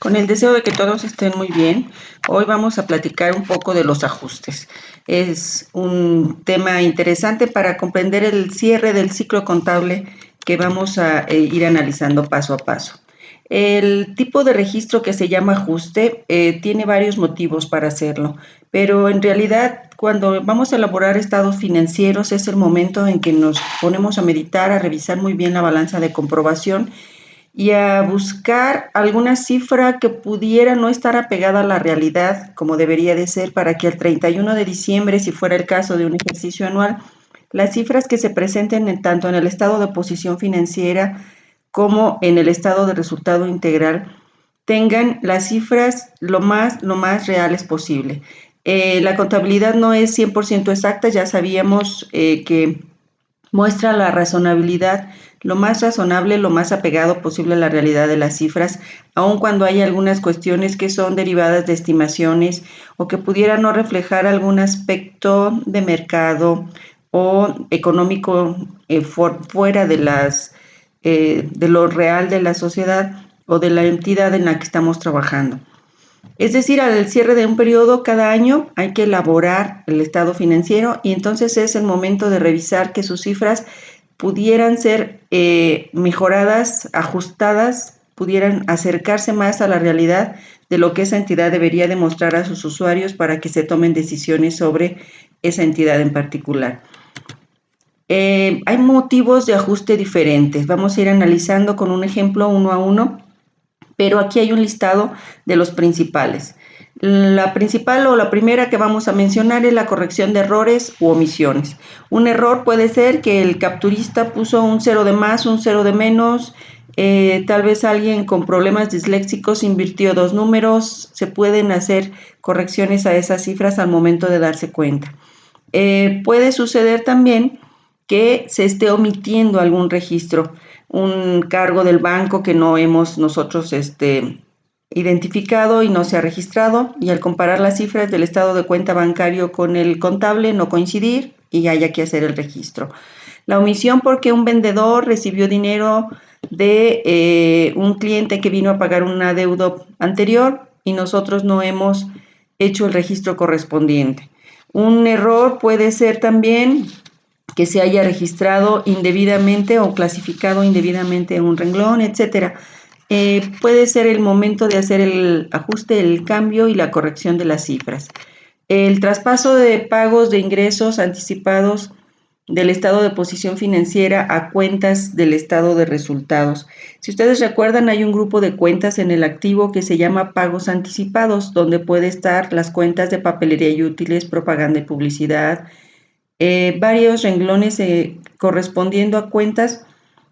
Con el deseo de que todos estén muy bien, hoy vamos a platicar un poco de los ajustes. Es un tema interesante para comprender el cierre del ciclo contable que vamos a ir analizando paso a paso. El tipo de registro que se llama ajuste tiene varios motivos para hacerlo, pero en realidad cuando vamos a elaborar estados financieros es el momento en que nos ponemos a meditar, a revisar muy bien la balanza de comprobación y a buscar alguna cifra que pudiera no estar apegada a la realidad como debería de ser para que el 31 de diciembre, si fuera el caso de un ejercicio anual, las cifras que se presenten tanto en el estado de posición financiera como en el estado de resultado integral tengan las cifras lo más reales posible. La contabilidad no es 100% exacta, ya sabíamos que muestra la razonabilidad, lo más razonable, lo más apegado posible a la realidad de las cifras, aun cuando hay algunas cuestiones que son derivadas de estimaciones o que pudieran no reflejar algún aspecto de mercado o económico fuera de de lo real de la sociedad o de la entidad en la que estamos trabajando. Es decir, al cierre de un periodo cada año hay que elaborar el estado financiero y entonces es el momento de revisar que sus cifras pudieran ser mejoradas, ajustadas, pudieran acercarse más a la realidad de lo que esa entidad debería demostrar a sus usuarios para que se tomen decisiones sobre esa entidad en particular. Hay motivos de ajuste diferentes. Vamos a ir analizando con un ejemplo uno a uno, pero aquí hay un listado de los principales. La principal o la primera que vamos a mencionar es la corrección de errores u omisiones. Un error puede ser que el capturista puso un 0 de más, un 0 de menos, tal vez alguien con problemas disléxicos invirtió 2 números, se pueden hacer correcciones a esas cifras al momento de darse cuenta. Puede suceder también que se esté omitiendo algún registro, un cargo del banco que no hemos nosotros identificado y no se ha registrado, y al comparar las cifras del estado de cuenta bancario con el contable no coincidir y haya que hacer el registro. La omisión porque un vendedor recibió dinero de un cliente que vino a pagar un adeudo anterior y nosotros no hemos hecho el registro correspondiente. Un error puede ser también que se haya registrado indebidamente o clasificado indebidamente un renglón, etcétera. Puede ser el momento de hacer el ajuste, el cambio y la corrección de las cifras. El traspaso de pagos de ingresos anticipados del estado de posición financiera a cuentas del estado de resultados. Si ustedes recuerdan, hay un grupo de cuentas en el activo que se llama pagos anticipados, donde puede estar las cuentas de papelería y útiles, propaganda y publicidad, varios renglones correspondiendo a cuentas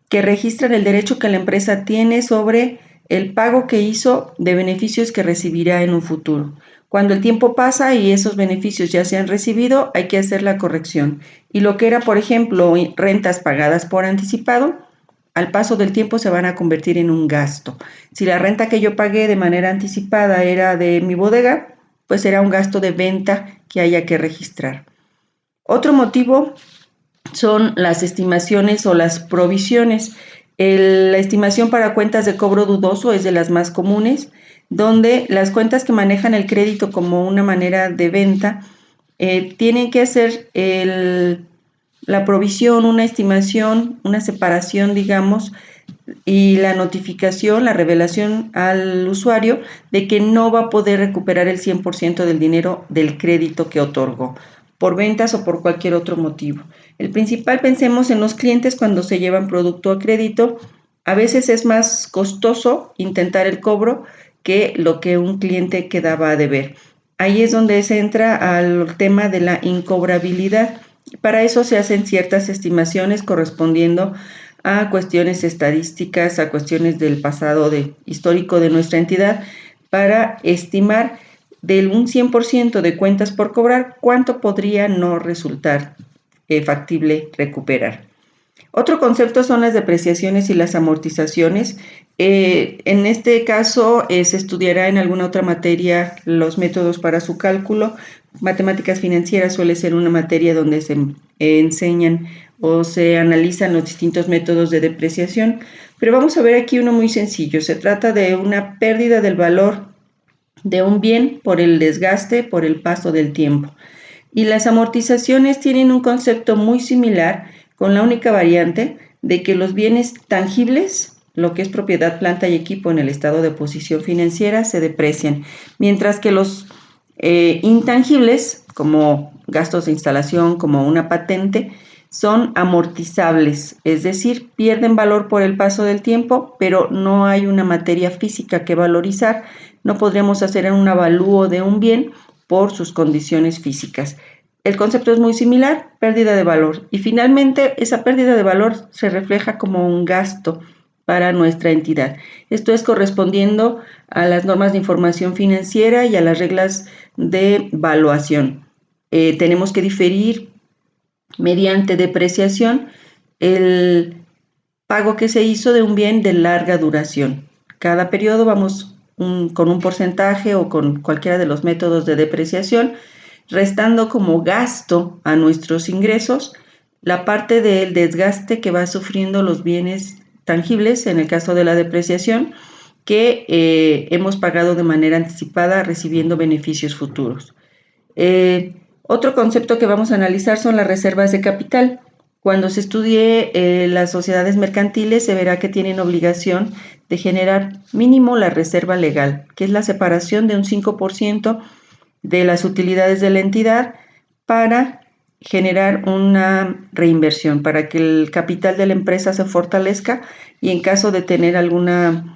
que registran el derecho que la empresa tiene sobre el pago que hizo de beneficios que recibirá en un futuro. Cuando el tiempo pasa y esos beneficios ya se han recibido, hay que hacer la corrección. Y lo que era, por ejemplo, rentas pagadas por anticipado, al paso del tiempo se van a convertir en un gasto. Si la renta que yo pagué de manera anticipada era de mi bodega, pues será un gasto de venta que haya que registrar. Otro motivo son las estimaciones o las provisiones. La estimación para cuentas de cobro dudoso es de las más comunes, donde las cuentas que manejan el crédito como una manera de venta tienen que hacer la provisión, una estimación, una separación, digamos, y la notificación, la revelación al usuario de que no va a poder recuperar el 100% del dinero del crédito que otorgó, por ventas o por cualquier otro motivo. El principal, pensemos en los clientes cuando se llevan producto a crédito, a veces es más costoso intentar el cobro que lo que un cliente quedaba a deber. Ahí es donde se entra al tema de la incobrabilidad. Para eso se hacen ciertas estimaciones correspondiendo a cuestiones estadísticas, a cuestiones del pasado histórico de nuestra entidad, para estimar del un 100% de cuentas por cobrar, cuánto podría no resultar factible recuperar. Otro concepto son las depreciaciones y las amortizaciones. En este caso se estudiará en alguna otra materia los métodos para su cálculo. Matemáticas financieras suele ser una materia donde se enseñan o se analizan los distintos métodos de depreciación, pero vamos a ver aquí uno muy sencillo. Se trata de una pérdida del valor de un bien por el desgaste, por el paso del tiempo. Y las amortizaciones tienen un concepto muy similar, con la única variante de que los bienes tangibles, lo que es propiedad, planta y equipo en el estado de posición financiera, se deprecian, mientras que los intangibles, como gastos de instalación, como una patente, son amortizables, es decir, pierden valor por el paso del tiempo, pero no hay una materia física que valorizar. No podremos hacer un avalúo de un bien por sus condiciones físicas. El concepto es muy similar, pérdida de valor. Y finalmente, esa pérdida de valor se refleja como un gasto para nuestra entidad. Esto es correspondiendo a las normas de información financiera y a las reglas de valuación. Tenemos que diferir mediante depreciación el pago que se hizo de un bien de larga duración. Cada periodo vamos con un porcentaje o con cualquiera de los métodos de depreciación, restando como gasto a nuestros ingresos la parte del desgaste que va sufriendo los bienes tangibles, en el caso de la depreciación, que hemos pagado de manera anticipada recibiendo beneficios futuros. Otro concepto que vamos a analizar son las reservas de capital. Cuando se estudie las sociedades mercantiles, se verá que tienen obligación de generar mínimo la reserva legal, que es la separación de un 5% de las utilidades de la entidad para generar una reinversión, para que el capital de la empresa se fortalezca y en caso de tener algún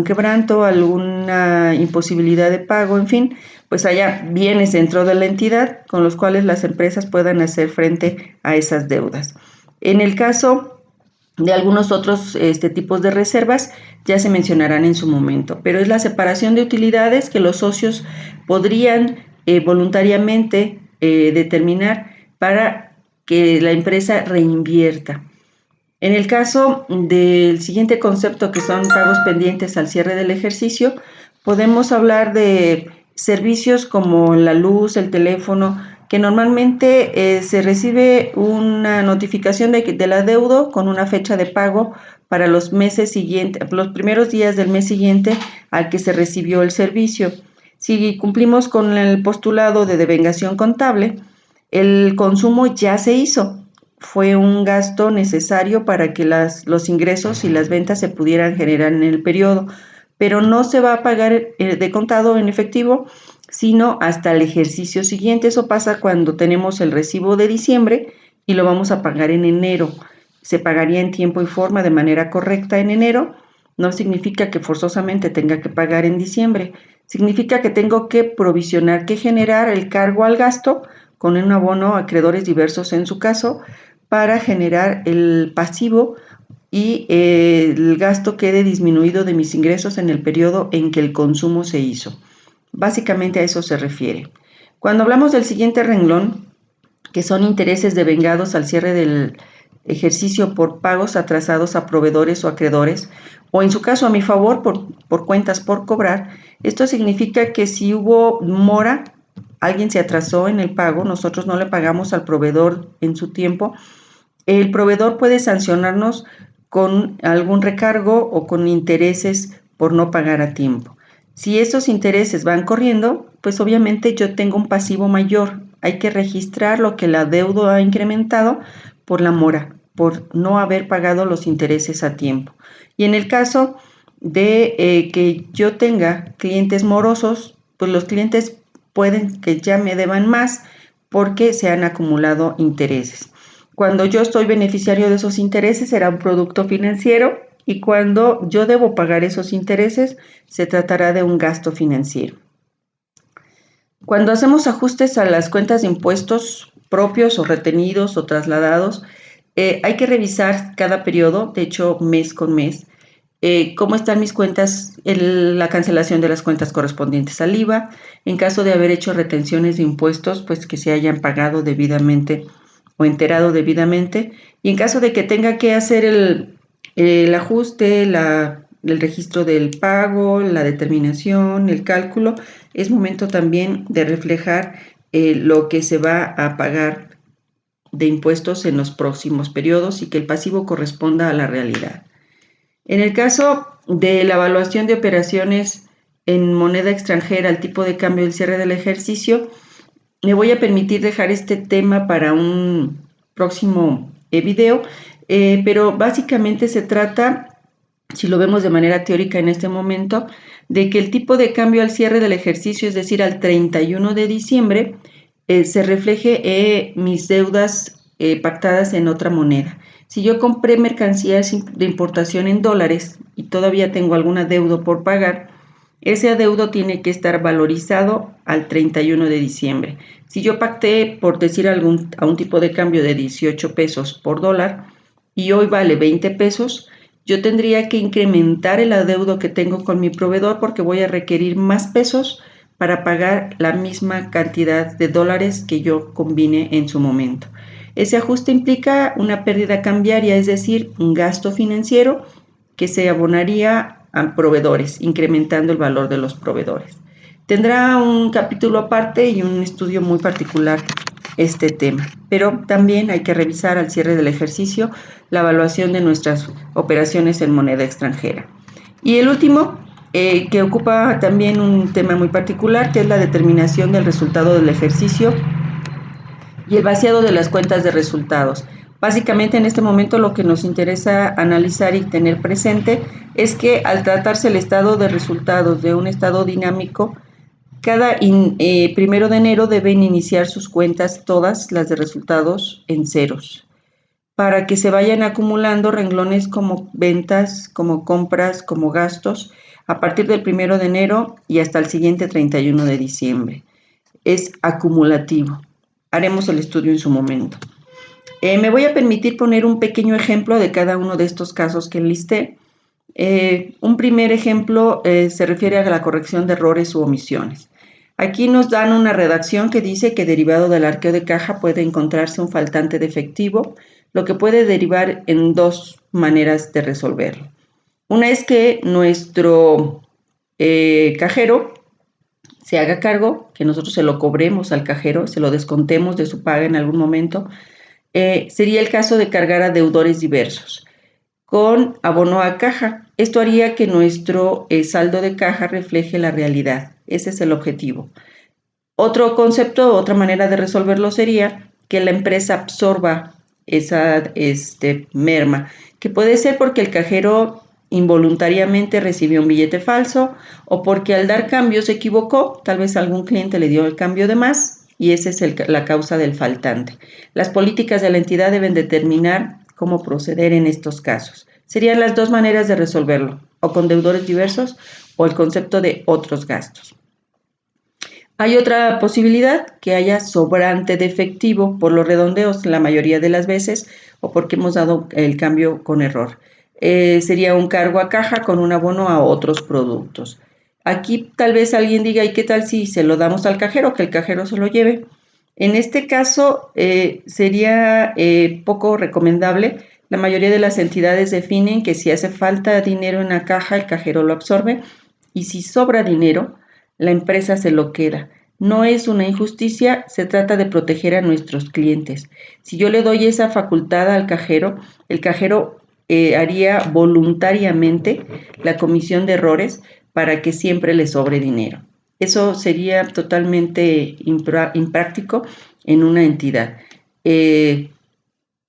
quebranto, alguna imposibilidad de pago, en fin, pues haya bienes dentro de la entidad con los cuales las empresas puedan hacer frente a esas deudas. En el caso de algunos otros tipos de reservas, ya se mencionarán en su momento, pero es la separación de utilidades que los socios podrían voluntariamente determinar para que la empresa reinvierta. En el caso del siguiente concepto, que son pagos pendientes al cierre del ejercicio, podemos hablar de servicios como la luz, el teléfono, que normalmente se recibe una notificación del adeudo con una fecha de pago para los meses siguientes, los primeros días del mes siguiente al que se recibió el servicio. Si cumplimos con el postulado de devengación contable, el consumo ya se hizo. Fue un gasto necesario para que los ingresos y las ventas se pudieran generar en el periodo, pero no se va a pagar de contado en efectivo, sino hasta el ejercicio siguiente. Eso pasa cuando tenemos el recibo de diciembre y lo vamos a pagar en enero. Se pagaría en tiempo y forma de manera correcta en enero. No significa que forzosamente tenga que pagar en diciembre. Significa que tengo que provisionar, que generar el cargo al gasto con un abono a acreedores diversos en su caso, para generar el pasivo y el gasto quede disminuido de mis ingresos en el periodo en que el consumo se hizo. Básicamente a eso se refiere. Cuando hablamos del siguiente renglón, que son intereses devengados al cierre del ejercicio por pagos atrasados a proveedores o acreedores, o en su caso a mi favor por cuentas por cobrar, esto significa que si hubo mora, alguien se atrasó en el pago, nosotros no le pagamos al proveedor en su tiempo, el proveedor puede sancionarnos con algún recargo o con intereses por no pagar a tiempo. Si esos intereses van corriendo, pues obviamente yo tengo un pasivo mayor. Hay que registrar lo que el adeudo ha incrementado por la mora, por no haber pagado los intereses a tiempo. Y en el caso de que yo tenga clientes morosos, pues los clientes pueden que ya me deban más porque se han acumulado intereses. Cuando yo estoy beneficiario de esos intereses será un producto financiero y cuando yo debo pagar esos intereses se tratará de un gasto financiero. Cuando hacemos ajustes a las cuentas de impuestos propios o retenidos o trasladados, hay que revisar cada periodo, de hecho mes con mes, cómo están mis cuentas, la cancelación de las cuentas correspondientes al IVA, en caso de haber hecho retenciones de impuestos, pues que se hayan pagado debidamente o enterado debidamente, y en caso de que tenga que hacer el ajuste, el registro del pago, la determinación, el cálculo, es momento también de reflejar lo que se va a pagar de impuestos en los próximos periodos y que el pasivo corresponda a la realidad. En el caso de la evaluación de operaciones en moneda extranjera al tipo de cambio del cierre del ejercicio, me voy a permitir dejar este tema para un próximo video, pero básicamente se trata, si lo vemos de manera teórica en este momento, de que el tipo de cambio al cierre del ejercicio, es decir, al 31 de diciembre, se refleje mis deudas pactadas en otra moneda. Si yo compré mercancías de importación en dólares y todavía tengo algún adeudo por pagar, ese adeudo tiene que estar valorizado al 31 de diciembre. Si yo pacté, por decir a un tipo de cambio de 18 pesos por dólar y hoy vale 20 pesos, yo tendría que incrementar el adeudo que tengo con mi proveedor porque voy a requerir más pesos para pagar la misma cantidad de dólares que yo combine en su momento. Ese ajuste implica una pérdida cambiaria, es decir, un gasto financiero que se abonaría a proveedores, incrementando el valor de los proveedores. Tendrá un capítulo aparte y un estudio muy particular este tema, pero también hay que revisar al cierre del ejercicio la evaluación de nuestras operaciones en moneda extranjera. Y el último, que ocupa también un tema muy particular, que es la determinación del resultado del ejercicio y el vaciado de las cuentas de resultados. Básicamente en este momento lo que nos interesa analizar y tener presente es que al tratarse el estado de resultados de un estado dinámico, cada 1 de enero deben iniciar sus cuentas, todas las de resultados, en ceros, para que se vayan acumulando renglones como ventas, como compras, como gastos, a partir del 1 de enero y hasta el siguiente 31 de diciembre. Es acumulativo. Haremos el estudio en su momento. Me voy a permitir poner un pequeño ejemplo de cada uno de estos casos que enlisté. Un primer ejemplo se refiere a la corrección de errores u omisiones. Aquí nos dan una redacción que dice que derivado del arqueo de caja puede encontrarse un faltante de efectivo, lo que puede derivar en dos maneras de resolverlo. Una es que nuestro cajero se haga cargo, que nosotros se lo cobremos al cajero, se lo descontemos de su paga en algún momento. Sería el caso de cargar a deudores diversos con abono a caja. Esto haría que nuestro saldo de caja refleje la realidad. Ese es el objetivo. Otro concepto, otra manera de resolverlo sería que la empresa absorba esa merma, que puede ser porque el cajero involuntariamente recibió un billete falso o porque al dar cambio se equivocó, tal vez algún cliente le dio el cambio de más y esa es la causa del faltante. Las políticas de la entidad deben determinar cómo proceder en estos casos. Serían las dos maneras de resolverlo, o con deudores diversos o el concepto de otros gastos. Hay otra posibilidad, que haya sobrante de efectivo por los redondeos la mayoría de las veces o porque hemos dado el cambio con error. Sería un cargo a caja con un abono a otros productos. Aquí tal vez alguien diga, ¿y qué tal si se lo damos al cajero, que el cajero se lo lleve? En este caso sería poco recomendable. La mayoría de las entidades definen que si hace falta dinero en la caja, el cajero lo absorbe y si sobra dinero, la empresa se lo queda. No es una injusticia, se trata de proteger a nuestros clientes. Si yo le doy esa facultad al cajero, el cajero haría voluntariamente la comisión de errores para que siempre le sobre dinero. Eso sería totalmente impráctico en una entidad.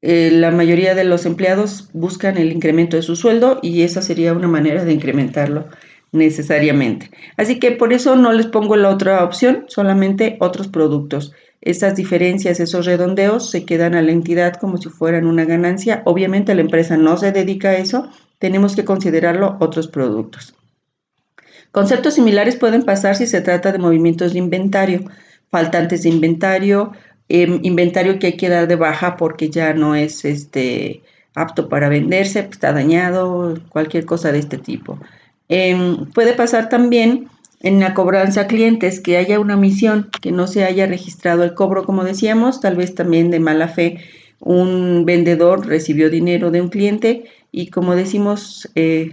La mayoría de los empleados buscan el incremento de su sueldo y esa sería una manera de incrementarlo necesariamente. Así que por eso no les pongo la otra opción, solamente otros productos. Esas diferencias, esos redondeos se quedan a la entidad como si fueran una ganancia. Obviamente la empresa no se dedica a eso, tenemos que considerarlo otros productos. Conceptos similares pueden pasar si se trata de movimientos de inventario, faltantes de inventario, inventario que hay que dar de baja porque ya no es apto para venderse, está dañado, cualquier cosa de este tipo. Puede pasar también en la cobranza a clientes que haya una omisión, que no se haya registrado el cobro, como decíamos, tal vez también de mala fe. Un vendedor recibió dinero de un cliente y, como decimos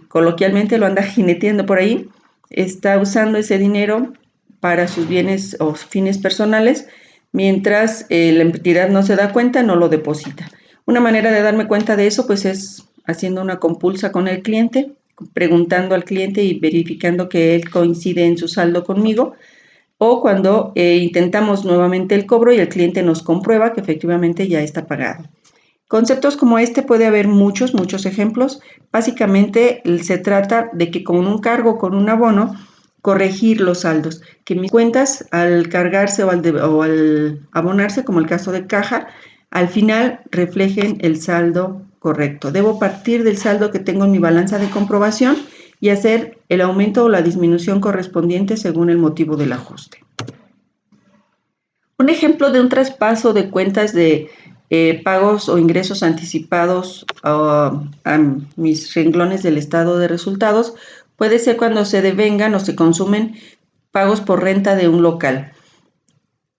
coloquialmente, lo anda jineteando por ahí, está usando ese dinero para sus bienes o fines personales, mientras la entidad no se da cuenta, no lo deposita. Una manera de darme cuenta de eso, pues es haciendo una compulsa con el cliente, preguntando al cliente y verificando que él coincide en su saldo conmigo, o cuando intentamos nuevamente el cobro y el cliente nos comprueba que efectivamente ya está pagado. Conceptos como este puede haber muchos ejemplos. Básicamente se trata de que con un cargo, con un abono, corregir los saldos, que mis cuentas al cargarse o al abonarse, como el caso de caja, al final reflejen el saldo correcto. Debo partir del saldo que tengo en mi balanza de comprobación y hacer el aumento o la disminución correspondiente según el motivo del ajuste. Un ejemplo de un traspaso de cuentas de pagos o ingresos anticipados a mis renglones del estado de resultados puede ser cuando se devengan o se consumen pagos por renta de un local,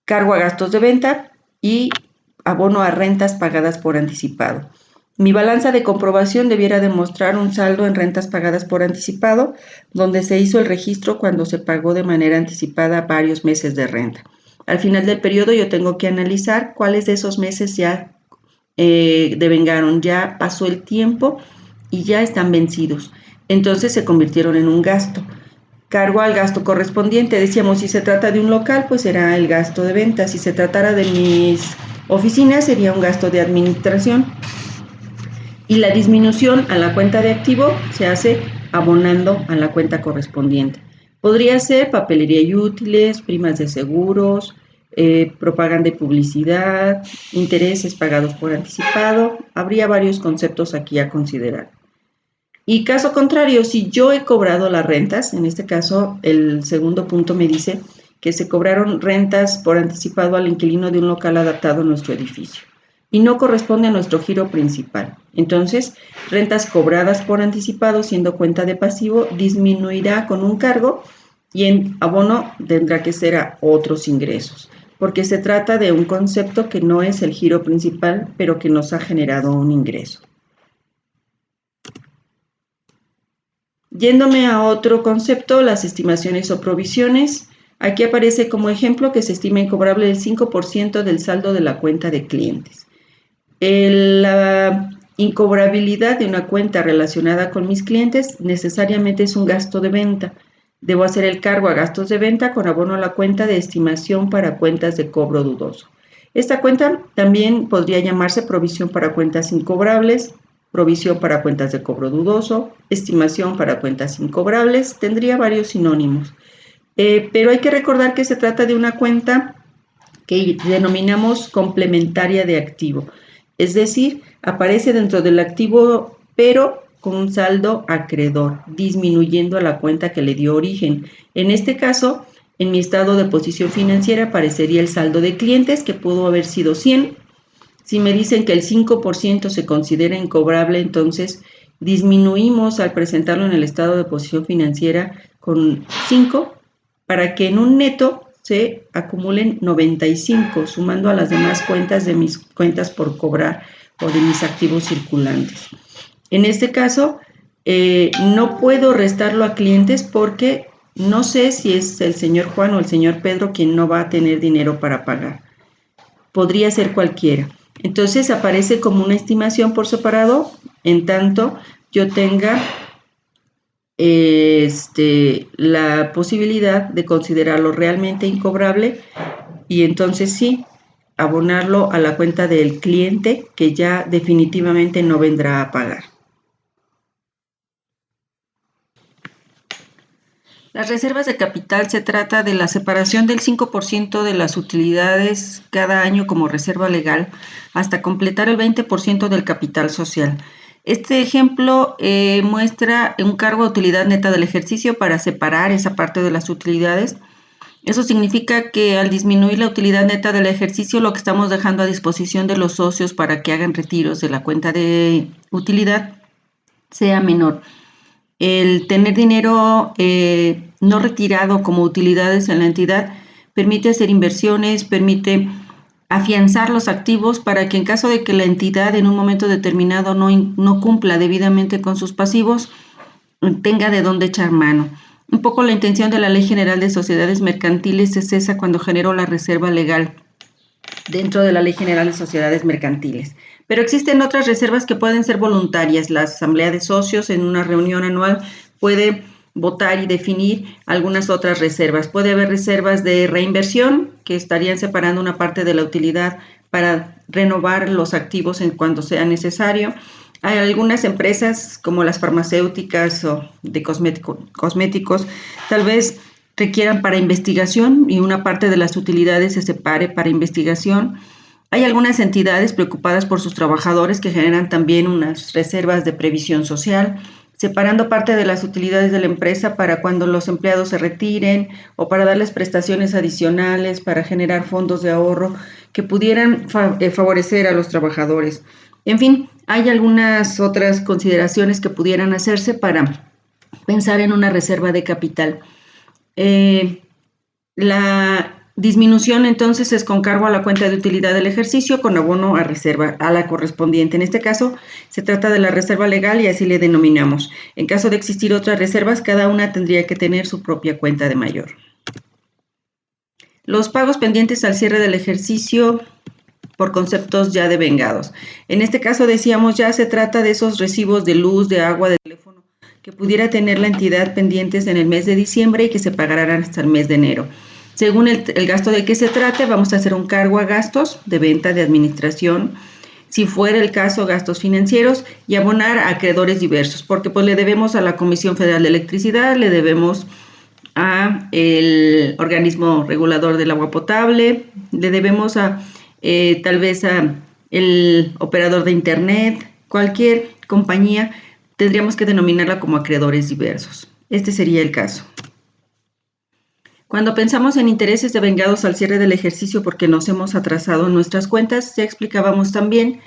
cargo a gastos de venta y abono a rentas pagadas por anticipado. Mi balanza de comprobación debiera demostrar un saldo en rentas pagadas por anticipado, donde se hizo el registro cuando se pagó de manera anticipada varios meses de renta. Al final del periodo yo tengo que analizar cuáles de esos meses ya devengaron, ya pasó el tiempo y ya están vencidos. Entonces se convirtieron en un gasto. Cargo al gasto correspondiente. Decíamos, si se trata de un local, pues será el gasto de venta. Si se tratara de mis oficinas, sería un gasto de administración. Y la disminución a la cuenta de activo se hace abonando a la cuenta correspondiente. Podría ser papelería y útiles, primas de seguros, propaganda y publicidad, intereses pagados por anticipado. Habría varios conceptos aquí a considerar. Y caso contrario, si yo he cobrado las rentas, en este caso el segundo punto me dice que se cobraron rentas por anticipado al inquilino de un local adaptado a nuestro edificio y no corresponde a nuestro giro principal. Entonces, rentas cobradas por anticipado siendo cuenta de pasivo disminuirá con un cargo y en abono tendrá que ser a otros ingresos, porque se trata de un concepto que no es el giro principal, pero que nos ha generado un ingreso. Yéndome a otro concepto, las estimaciones o provisiones. Aquí aparece como ejemplo que se estima incobrable el 5% del saldo de la cuenta de clientes. La incobrabilidad de una cuenta relacionada con mis clientes necesariamente es un gasto de venta. Debo hacer el cargo a gastos de venta con abono a la cuenta de estimación para cuentas de cobro dudoso. Esta cuenta también podría llamarse provisión para cuentas incobrables, provisión para cuentas de cobro dudoso, estimación para cuentas incobrables, tendría varios sinónimos. Pero hay que recordar que se trata de una cuenta que denominamos complementaria de activo. Es decir, aparece dentro del activo, pero con un saldo acreedor, disminuyendo a la cuenta que le dio origen. En este caso, en mi estado de posición financiera aparecería el saldo de clientes, que pudo haber sido 100. Si me dicen que el 5% se considera incobrable, entonces disminuimos al presentarlo en el estado de posición financiera con 5 para que en un neto se acumulen 95, sumando a las demás cuentas de mis cuentas por cobrar o de mis activos circulantes. En este caso, no puedo restarlo a clientes porque no sé si es el señor Juan o el señor Pedro quien no va a tener dinero para pagar. Podría ser cualquiera. Entonces aparece como una estimación por separado, en tanto yo tenga la posibilidad de considerarlo realmente incobrable y entonces sí, abonarlo a la cuenta del cliente que ya definitivamente no vendrá a pagar. Las reservas de capital se trata de la separación del 5% de las utilidades cada año como reserva legal hasta completar el 20% del capital social. Este ejemplo muestra un cargo de utilidad neta del ejercicio para separar esa parte de las utilidades. Eso significa que al disminuir la utilidad neta del ejercicio, lo que estamos dejando a disposición de los socios para que hagan retiros de la cuenta de utilidad sea menor. El tener dinero no retirado como utilidades en la entidad permite hacer inversiones, permite afianzar los activos para que en caso de que la entidad en un momento determinado no cumpla debidamente con sus pasivos, tenga de dónde echar mano. Un poco la intención de la Ley General de Sociedades Mercantiles es esa cuando generó la reserva legal. dentro de la Ley General de Sociedades Mercantiles. Pero existen otras reservas que pueden ser voluntarias. La Asamblea de Socios en una reunión anual puede votar y definir algunas otras reservas. Puede haber reservas de reinversión que estarían separando una parte de la utilidad para renovar los activos en cuanto sea necesario. Hay algunas empresas como las farmacéuticas o de cosméticos, tal vez requieran para investigación y una parte de las utilidades se separe para investigación. Hay algunas entidades preocupadas por sus trabajadores que generan también unas reservas de previsión social, separando parte de las utilidades de la empresa para cuando los empleados se retiren o para darles prestaciones adicionales, para generar fondos de ahorro que pudieran favorecer a los trabajadores. En fin, hay algunas otras consideraciones que pudieran hacerse para pensar en una reserva de capital. La disminución entonces es con cargo a la cuenta de utilidad del ejercicio con abono a reserva, a la correspondiente. En este caso se trata de la reserva legal y así le denominamos. En caso de existir otras reservas, cada una tendría que tener su propia cuenta de mayor. Los pagos pendientes al cierre del ejercicio por conceptos ya devengados. En este caso decíamos ya se trata de esos recibos de luz, de agua, de teléfono que pudiera tener la entidad pendientes en el mes de diciembre y que se pagarán hasta el mes de enero. Según el gasto de que se trate, vamos a hacer un cargo a gastos de venta, de administración, si fuera el caso, gastos financieros y abonar a acreedores diversos, porque pues le debemos a la Comisión Federal de Electricidad, le debemos a el organismo regulador del agua potable, le debemos a tal vez a el operador de internet, cualquier compañía, tendríamos que denominarla como acreedores diversos. Este sería el caso. Cuando pensamos en intereses devengados al cierre del ejercicio porque nos hemos atrasado en nuestras cuentas, ya explicábamos también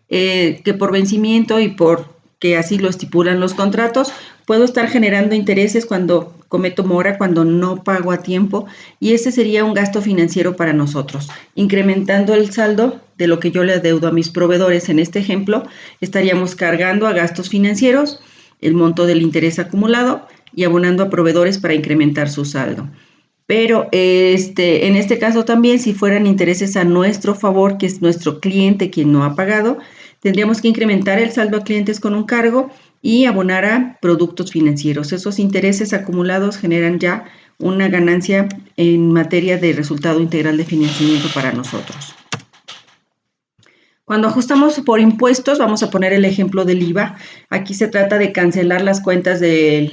que por vencimiento y porque así lo estipulan los contratos, puedo estar generando intereses cuando cometo mora, cuando no pago a tiempo, y ese sería un gasto financiero para nosotros. Incrementando el saldo de lo que yo le adeudo a mis proveedores, en este ejemplo, estaríamos cargando a gastos financieros el monto del interés acumulado y abonando a proveedores para incrementar su saldo. Pero en este caso también, si fueran intereses a nuestro favor, que es nuestro cliente quien no ha pagado, tendríamos que incrementar el saldo a clientes con un cargo y abonar a productos financieros. Esos intereses acumulados generan ya una ganancia en materia de resultado integral de financiamiento para nosotros. Cuando ajustamos por impuestos, vamos a poner el ejemplo del IVA. Aquí se trata de cancelar las cuentas del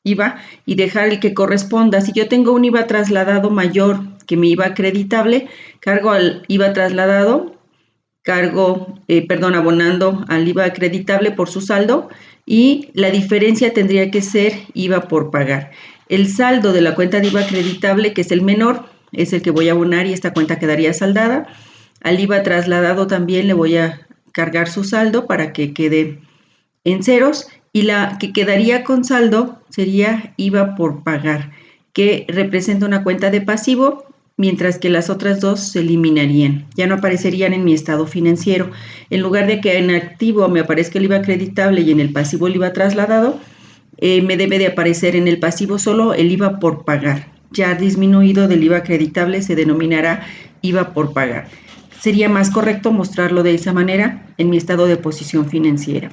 IVA y dejar el que corresponda. Si yo tengo un IVA trasladado mayor que mi IVA acreditable, cargo al IVA trasladado, abonando al IVA acreditable por su saldo y la diferencia tendría que ser IVA por pagar. El saldo de la cuenta de IVA acreditable, que es el menor, es el que voy a abonar y esta cuenta quedaría saldada. Al IVA trasladado también le voy a cargar su saldo para que quede en ceros y la que quedaría con saldo sería IVA por pagar, que representa una cuenta de pasivo, mientras que las otras dos se eliminarían, ya no aparecerían en mi estado financiero. En lugar de que en activo me aparezca el IVA acreditable y en el pasivo el IVA trasladado, me debe de aparecer en el pasivo solo el IVA por pagar. Ya disminuido del IVA acreditable se denominará IVA por pagar. Sería más correcto mostrarlo de esa manera en mi estado de posición financiera.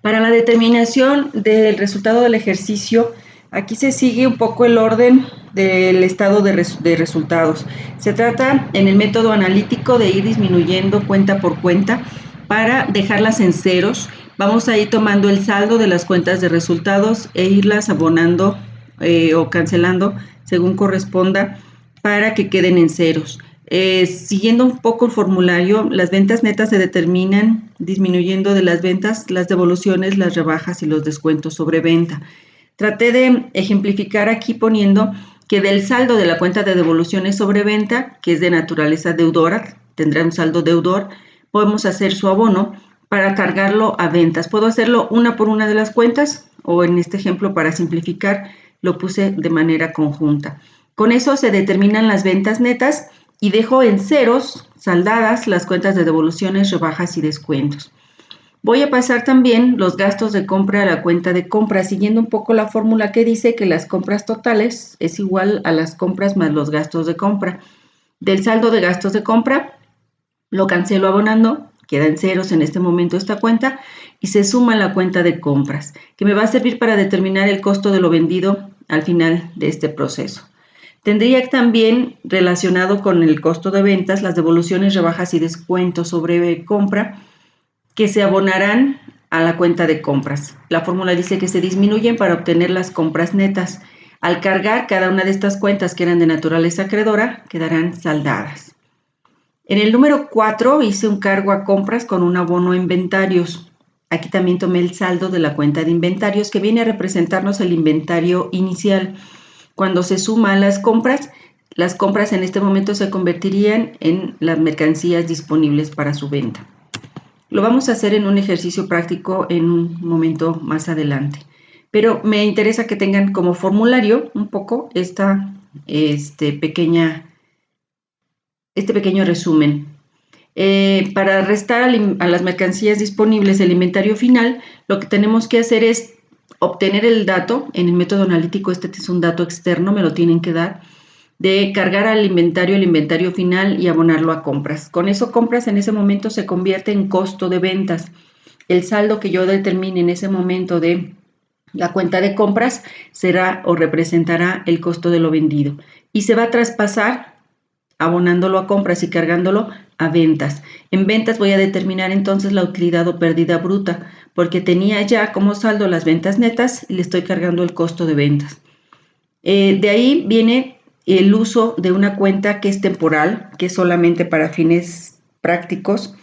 Para la determinación del resultado del ejercicio, aquí se sigue un poco el orden del estado de resultados. Se trata en el método analítico de ir disminuyendo cuenta por cuenta para dejarlas en ceros. Vamos a ir tomando el saldo de las cuentas de resultados e irlas abonando o cancelando según corresponda para que queden en ceros. Siguiendo un poco el formulario, las ventas netas se determinan disminuyendo de las ventas las devoluciones, las rebajas y los descuentos sobre venta. Traté de ejemplificar aquí poniendo que del saldo de la cuenta de devoluciones sobre venta, que es de naturaleza deudora, tendrá un saldo deudor, podemos hacer su abono para cargarlo a ventas. Puedo hacerlo una por una de las cuentas o en este ejemplo para simplificar lo puse de manera conjunta. Con eso se determinan las ventas netas y dejo en ceros saldadas las cuentas de devoluciones, rebajas y descuentos. Voy a pasar también los gastos de compra a la cuenta de compra, siguiendo un poco la fórmula que dice que las compras totales es igual a las compras más los gastos de compra. Del saldo de gastos de compra, lo cancelo abonando, queda en ceros en este momento esta cuenta y se suma la cuenta de compras, que me va a servir para determinar el costo de lo vendido al final de este proceso. Tendría también relacionado con el costo de ventas las devoluciones, rebajas y descuentos sobre compra que se abonarán a la cuenta de compras. La fórmula dice que se disminuyen para obtener las compras netas. Al cargar cada una de estas cuentas que eran de naturaleza acreedora, quedarán saldadas. En el número 4 hice un cargo a compras con un abono a inventarios. Aquí también tomé el saldo de la cuenta de inventarios que viene a representarnos el inventario inicial. Cuando se suma a las compras en este momento se convertirían en las mercancías disponibles para su venta. Lo vamos a hacer en un ejercicio práctico en un momento más adelante. Pero me interesa que tengan como formulario un poco este pequeño resumen. Para restar a las mercancías disponibles el inventario final, lo que tenemos que hacer es obtener el dato. En el método analítico este es un dato externo, me lo tienen que dar, de cargar al inventario el inventario final y abonarlo a compras. Con eso compras en ese momento se convierte en costo de ventas. El saldo que yo determine en ese momento de la cuenta de compras será o representará el costo de lo vendido y se va a traspasar abonándolo a compras y cargándolo a ventas. En ventas voy a determinar entonces la utilidad o pérdida bruta, porque tenía ya como saldo las ventas netas y le estoy cargando el costo de ventas. De ahí viene el uso de una cuenta que es temporal, que es solamente para fines prácticos,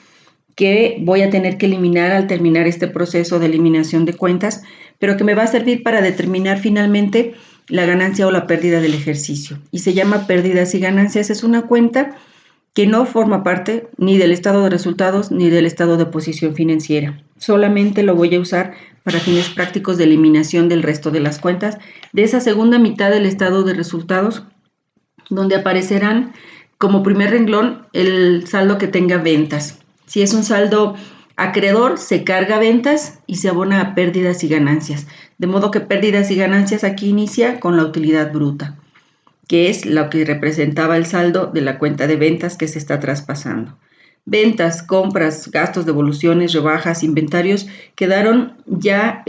que voy a tener que eliminar al terminar este proceso de eliminación de cuentas, pero que me va a servir para determinar finalmente la ganancia o la pérdida del ejercicio. Y se llama pérdidas y ganancias. Es una cuenta que no forma parte ni del estado de resultados ni del estado de posición financiera. Solamente lo voy a usar para fines prácticos de eliminación del resto de las cuentas de esa segunda mitad del estado de resultados, donde aparecerán como primer renglón el saldo que tenga ventas. Si es un saldo acreedor, se carga ventas y se abona a pérdidas y ganancias. De modo que pérdidas y ganancias aquí inicia con la utilidad bruta, que es lo que representaba el saldo de la cuenta de ventas que se está traspasando. Ventas, compras, gastos, devoluciones, rebajas, inventarios quedaron ya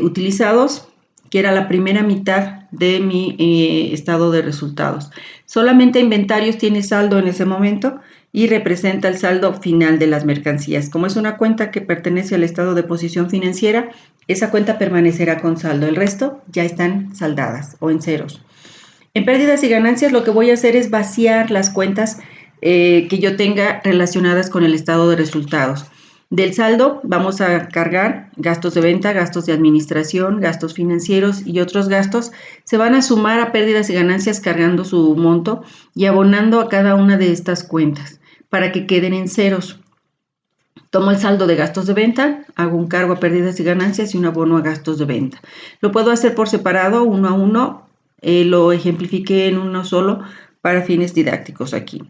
utilizados, que era la primera mitad de mi estado de resultados. Solamente inventarios tiene saldo en ese momento y representa el saldo final de las mercancías. Como es una cuenta que pertenece al estado de posición financiera, esa cuenta permanecerá con saldo. El resto ya están saldadas o en ceros. En pérdidas y ganancias lo que voy a hacer es vaciar las cuentas que yo tenga relacionadas con el estado de resultados. Del saldo vamos a cargar gastos de venta, gastos de administración, gastos financieros y otros gastos. Se van a sumar a pérdidas y ganancias cargando su monto y abonando a cada una de estas cuentas para que queden en ceros. Tomo el saldo de gastos de venta, hago un cargo a pérdidas y ganancias y un abono a gastos de venta. Lo puedo hacer por separado, uno a uno. Lo ejemplifiqué en uno solo para fines didácticos aquí.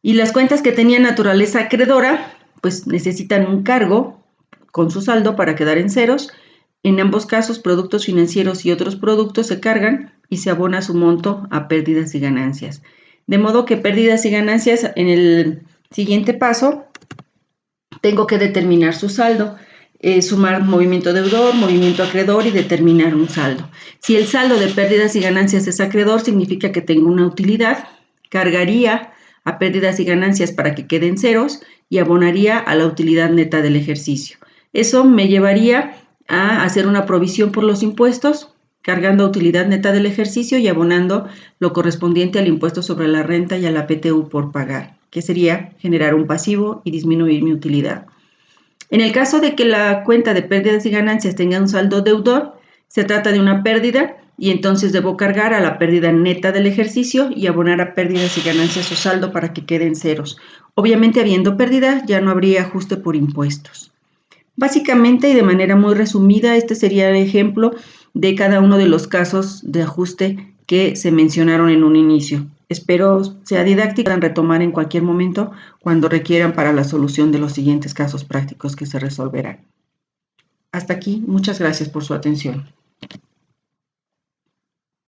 Y las cuentas que tenían naturaleza acreedora, pues necesitan un cargo con su saldo para quedar en ceros. En ambos casos, productos financieros y otros productos se cargan y se abona su monto a pérdidas y ganancias. De modo que pérdidas y ganancias, en el siguiente paso, tengo que determinar su saldo. Sumar movimiento deudor, movimiento acreedor y determinar un saldo. Si el saldo de pérdidas y ganancias es acreedor, significa que tengo una utilidad, cargaría a pérdidas y ganancias para que queden ceros y abonaría a la utilidad neta del ejercicio. Eso me llevaría a hacer una provisión por los impuestos, cargando a utilidad neta del ejercicio y abonando lo correspondiente al impuesto sobre la renta y a la PTU por pagar, que sería generar un pasivo y disminuir mi utilidad. En el caso de que la cuenta de pérdidas y ganancias tenga un saldo deudor, se trata de una pérdida y entonces debo cargar a la pérdida neta del ejercicio y abonar a pérdidas y ganancias su saldo para que queden ceros. Obviamente, habiendo pérdida, ya no habría ajuste por impuestos. Básicamente y de manera muy resumida, este sería el ejemplo de cada uno de los casos de ajuste que se mencionaron en un inicio. Espero sea didáctica y puedan retomar en cualquier momento cuando requieran para la solución de los siguientes casos prácticos que se resolverán. Hasta aquí, muchas gracias por su atención.